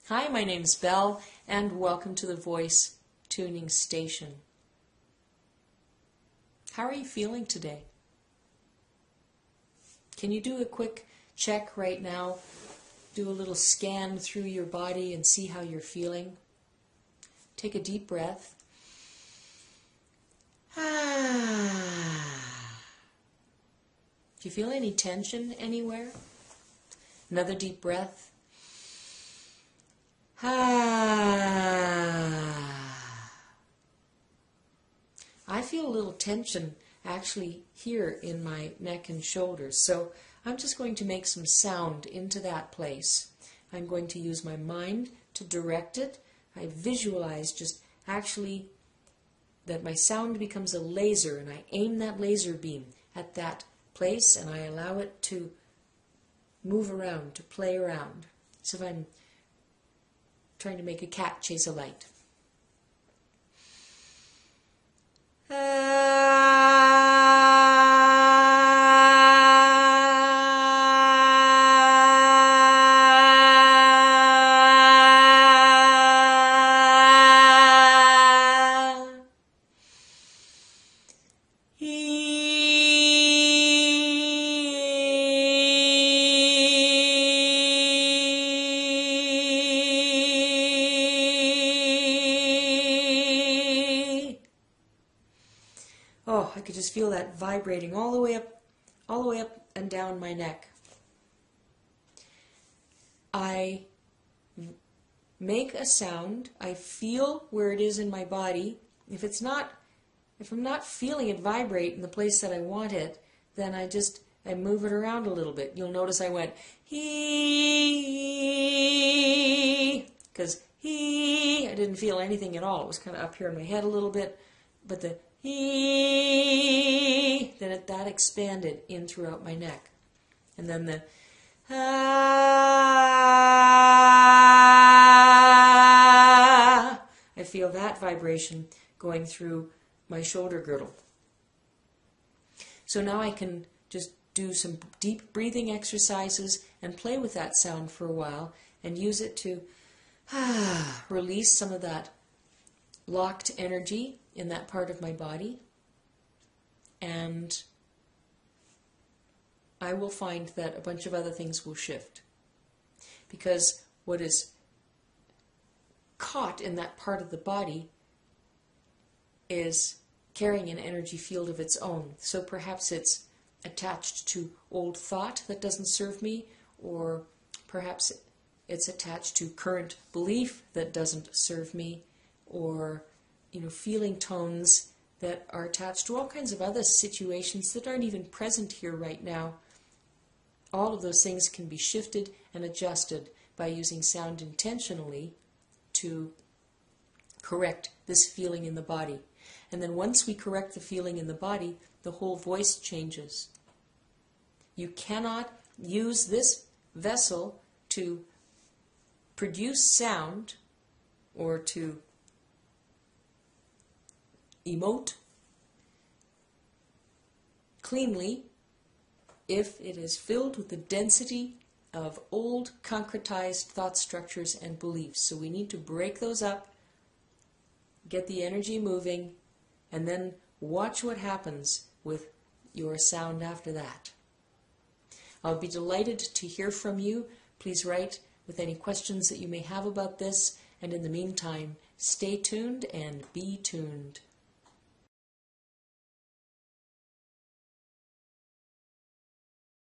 Hi, my name's Belle, and welcome to the Voice Tuning Station. How are you feeling today? Can you do a quick check right now? Do a little scan through your body and see how you're feeling. Take a deep breath. Do you feel any tension anywhere? Another deep breath. I feel a little tension actually here in my neck and shoulders, so I'm just going to make some sound into that place. I'm going to use my mind to direct it. I visualize just actually that my sound becomes a laser, and I aim that laser beam at that place and I allow it to move around, to play around. So if I'm trying to make a cat chase a light. Oh, I could just feel that vibrating all the way up and down my neck. I make a sound. I feel where it is in my body. If I'm not feeling it vibrate in the place that I want it, then I move it around a little bit. You'll notice I went hee, because I didn't feel anything at all. It was kind of up here in my head a little bit, but the then that expanded in throughout my neck. And then the I feel that vibration going through my shoulder girdle. So now I can just do some deep breathing exercises and play with that sound for a while and use it to release some of that locked energy in that part of my body, and I will find that a bunch of other things will shift, because what is caught in that part of the body is carrying an energy field of its own. So perhaps it's attached to old thought that doesn't serve me, or perhaps it's attached to current belief that doesn't serve me, or feeling tones that are attached to all kinds of other situations that aren't even present here right now. All of those things can be shifted and adjusted by using sound intentionally to correct this feeling in the body. And then once we correct the feeling in the body, the whole voice changes. You cannot use this vessel to produce sound or to emote cleanly if it is filled with the density of old concretized thought structures and beliefs. So we need to break those up, get the energy moving, and then watch what happens with your sound after that. I'll be delighted to hear from you. Please write with any questions that you may have about this, and in the meantime, stay tuned and be tuned.